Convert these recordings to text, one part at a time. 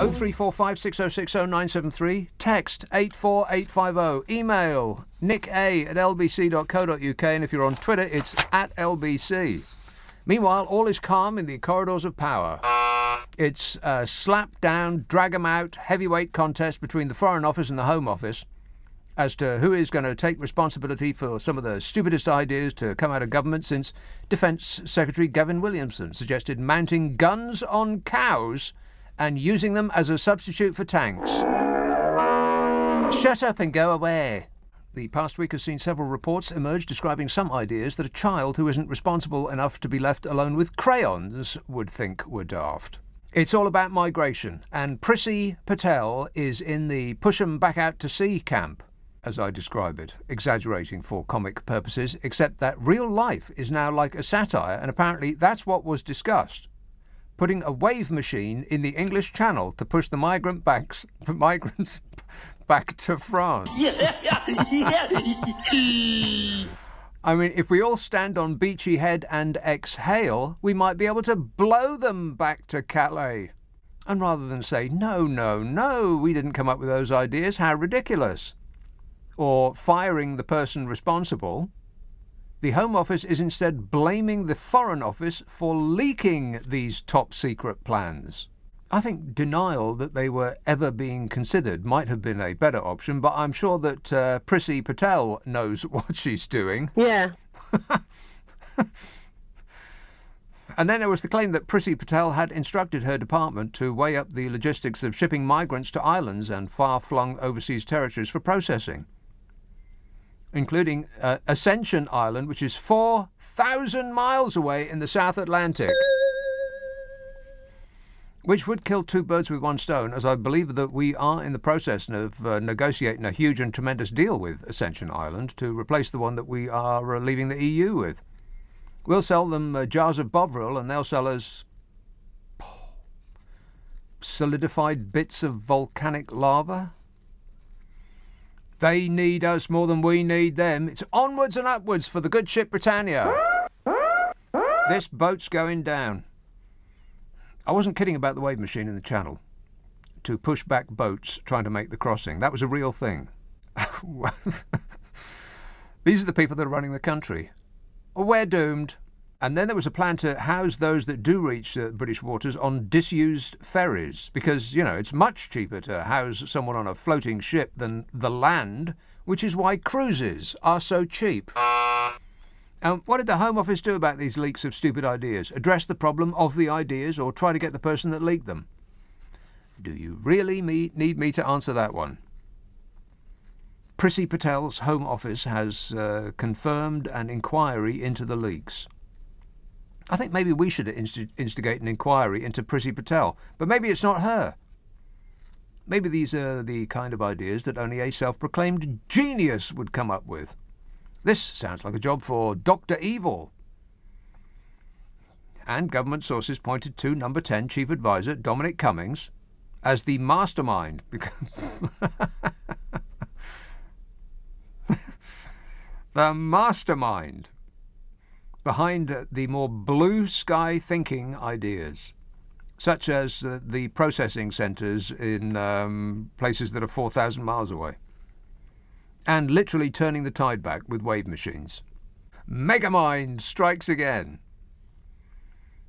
03456060973, text 84850, email nicka@lbc.co.uk, and if you're on Twitter, it's @LBC. Meanwhile, all is calm in the corridors of power. It's a slap-down, drag-em-out heavyweight contest between the Foreign Office and the Home Office as to who is going to take responsibility for some of the stupidest ideas to come out of government since Defence Secretary Gavin Williamson suggested mounting guns on cows and using them as a substitute for tanks. Shut up and go away. The past week has seen several reports emerge describing some ideas that a child who isn't responsible enough to be left alone with crayons would think were daft. It's all about migration, and Priti Patel is in the push 'em back out to sea camp, as I describe it, exaggerating for comic purposes, except that real life is now like a satire, and apparently that's what was discussed. Putting a wave machine in the English Channel to push the migrants back to France. I mean, if we all stand on Beachy Head and exhale, we might be able to blow them back to Calais. And rather than say, no, no, no, we didn't come up with those ideas, how ridiculous, or firing the person responsible, the Home Office is instead blaming the Foreign Office for leaking these top-secret plans. I think denial that they were ever being considered might have been a better option, but I'm sure that Priti Patel knows what she's doing. Yeah. And then there was the claim that Priti Patel had instructed her department to weigh up the logistics of shipping migrants to islands and far-flung overseas territories for processing, including Ascension Island, which is 4,000 miles away in the South Atlantic, which would kill two birds with one stone, as I believe that we are in the process of negotiating a huge and tremendous deal with Ascension Island to replace the one that we are leaving the EU with. We'll sell them jars of Bovril, and they'll sell us solidified bits of volcanic lava. They need us more than we need them. It's onwards and upwards for the good ship Britannia. This boat's going down. I wasn't kidding about the wave machine in the channel to push back boats trying to make the crossing. That was a real thing. These are the people that are running the country. We're doomed. And then there was a plan to house those that do reach British waters on disused ferries, because, you know, it's much cheaper to house someone on a floating ship than the land, which is why cruises are so cheap. And what did the Home Office do about these leaks of stupid ideas? Address the problem of the ideas or try to get the person that leaked them? Do you really need me to answer that one? Priti Patel's Home Office has confirmed an inquiry into the leaks. I think maybe we should instigate an inquiry into Priti Patel, but maybe it's not her. Maybe these are the kind of ideas that only a self-proclaimed genius would come up with. This sounds like a job for Dr. Evil. And government sources pointed to number 10 Chief Advisor Dominic Cummings as the mastermind. The mastermind behind the more blue sky thinking ideas, such as the processing centres in places that are 4,000 miles away, and literally turning the tide back with wave machines. Megamind strikes again.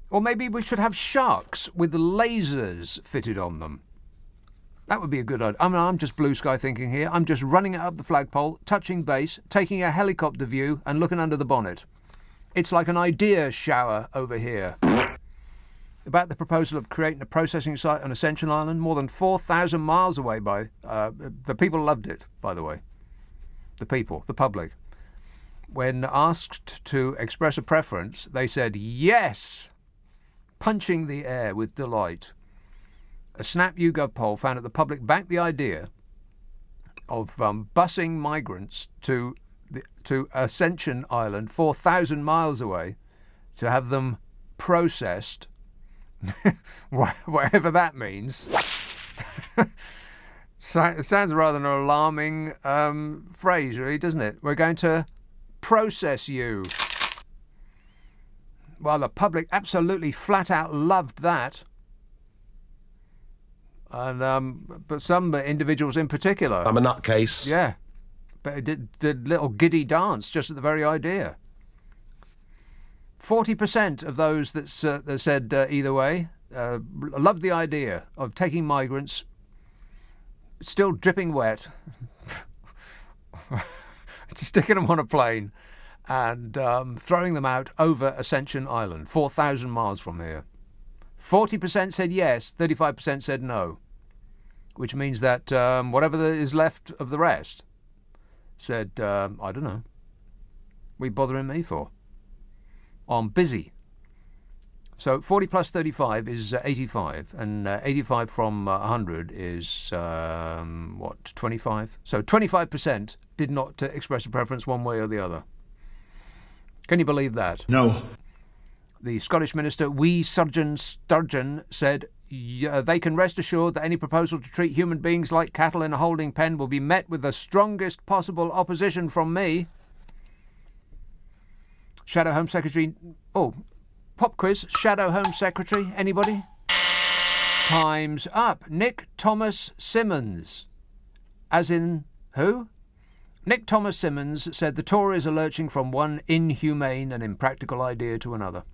Or maybe we should have sharks with lasers fitted on them. That would be a good idea. I mean, I'm just blue sky thinking here. I'm just running it up the flagpole, touching base, taking a helicopter view and looking under the bonnet. It's like an idea shower over here. About the proposal of creating a processing site on Ascension Island, more than 4,000 miles away by... the people loved it, by the way. The people, the public. When asked to express a preference, they said yes, punching the air with delight. A Snap YouGov poll found that the public backed the idea of busing migrants to Ascension Island, 4,000 miles away, to have them processed, whatever that means. It sounds rather an alarming phrase, really, doesn't it? We're going to process you. Well, the public absolutely flat out loved that. And but some individuals in particular. I'm a nutcase. Yeah. But it did little giddy dance just at the very idea. 40% of those that said either way loved the idea of taking migrants, still dripping wet, sticking them on a plane and throwing them out over Ascension Island, 4,000 miles from here. 40% said yes, 35% said no, which means that whatever is left of the rest said, I don't know, what are you bothering me for? I'm busy. So 40 plus 35 is 85, and 85 from 100 is, 25? So 25% did not express a preference one way or the other. Can you believe that? No. The Scottish Minister, Wee Sturgeon, said they can rest assured that any proposal to treat human beings like cattle in a holding pen will be met with the strongest possible opposition from me. Shadow Home Secretary... Oh, pop quiz. Shadow Home Secretary. Anybody? Time's up. Nick Thomas Simmons. As in who? Nick Thomas Simmons said the Tories are lurching from one inhumane and impractical idea to another.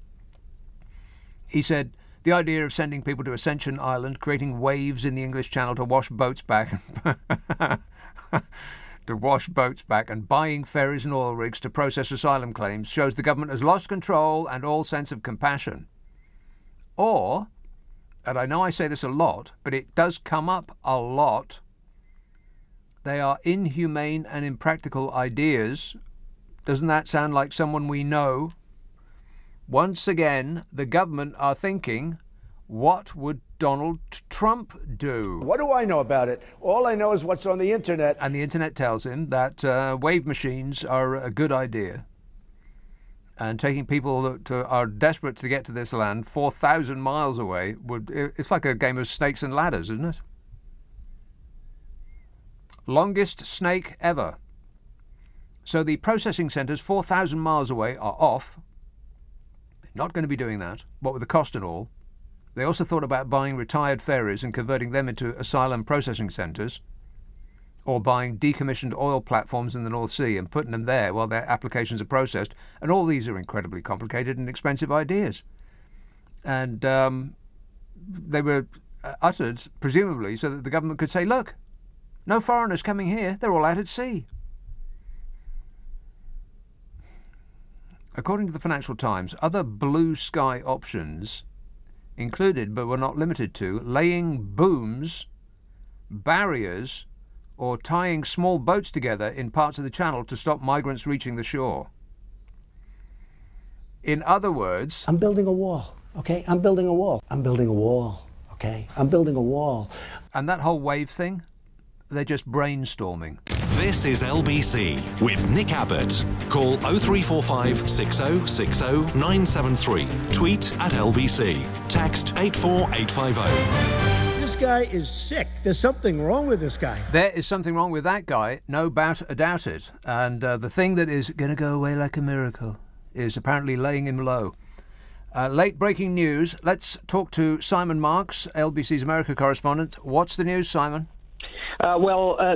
He said the idea of sending people to Ascension Island, creating waves in the English Channel to wash boats back... and buying ferries and oil rigs to process asylum claims shows the government has lost control and all sense of compassion. Or, and I know I say this a lot, but it does come up a lot, they are inhumane and impractical ideas. Doesn't that sound like someone we know? Once again, the government are thinking, what would Donald Trump do? What do I know about it? All I know is what's on the internet. And the internet tells him that wave machines are a good idea. And taking people that are desperate to get to this land 4,000 miles away, it's like a game of snakes and ladders, isn't it? Longest snake ever. So the processing centres 4,000 miles away are off. Not going to be doing that, what with the cost and all. They also thought about buying retired ferries and converting them into asylum processing centres, or buying decommissioned oil platforms in the North Sea and putting them there while their applications are processed. And all these are incredibly complicated and expensive ideas. And they were uttered, presumably, so that the government could say, look, no foreigners coming here, they're all out at sea. According to the Financial Times, other blue sky options included, but were not limited to, laying booms, barriers, or tying small boats together in parts of the channel to stop migrants reaching the shore. In other words... I'm building a wall, okay? I'm building a wall. I'm building a wall, okay? I'm building a wall. And that whole wave thing, they're just brainstorming. This is LBC with Nick Abbot. Call 0345 6060 973. Tweet at LBC. Text 84850. This guy is sick. There's something wrong with this guy. There is something wrong with that guy, no doubt about it. And the thing that is going to go away like a miracle is apparently laying him low. Late breaking news. Let's talk to Simon Marks, LBC's America correspondent. What's the news, Simon?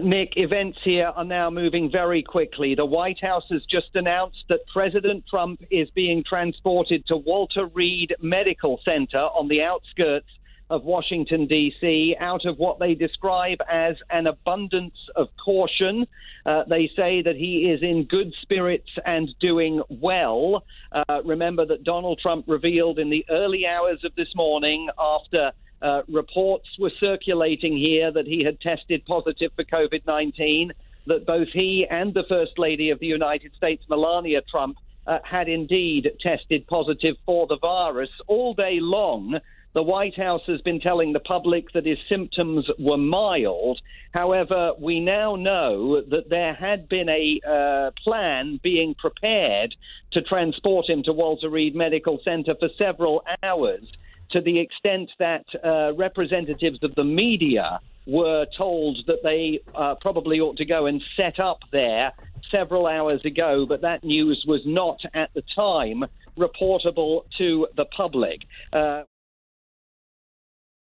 Nick, events here are now moving very quickly. The White House has just announced that President Trump is being transported to Walter Reed Medical Center on the outskirts of Washington, D.C., out of what they describe as an abundance of caution. They say that he is in good spirits and doing well. Remember that Donald Trump revealed in the early hours of this morning, after reports were circulating here that he had tested positive for COVID-19, that both he and the First Lady of the United States, Melania Trump, had indeed tested positive for the virus. All day long, the White House has been telling the public that his symptoms were mild. However, we now know that there had been a plan being prepared to transport him to Walter Reed Medical Center for several hours, to the extent that representatives of the media were told that they probably ought to go and set up there several hours ago, but that news was not at the time reportable to the public.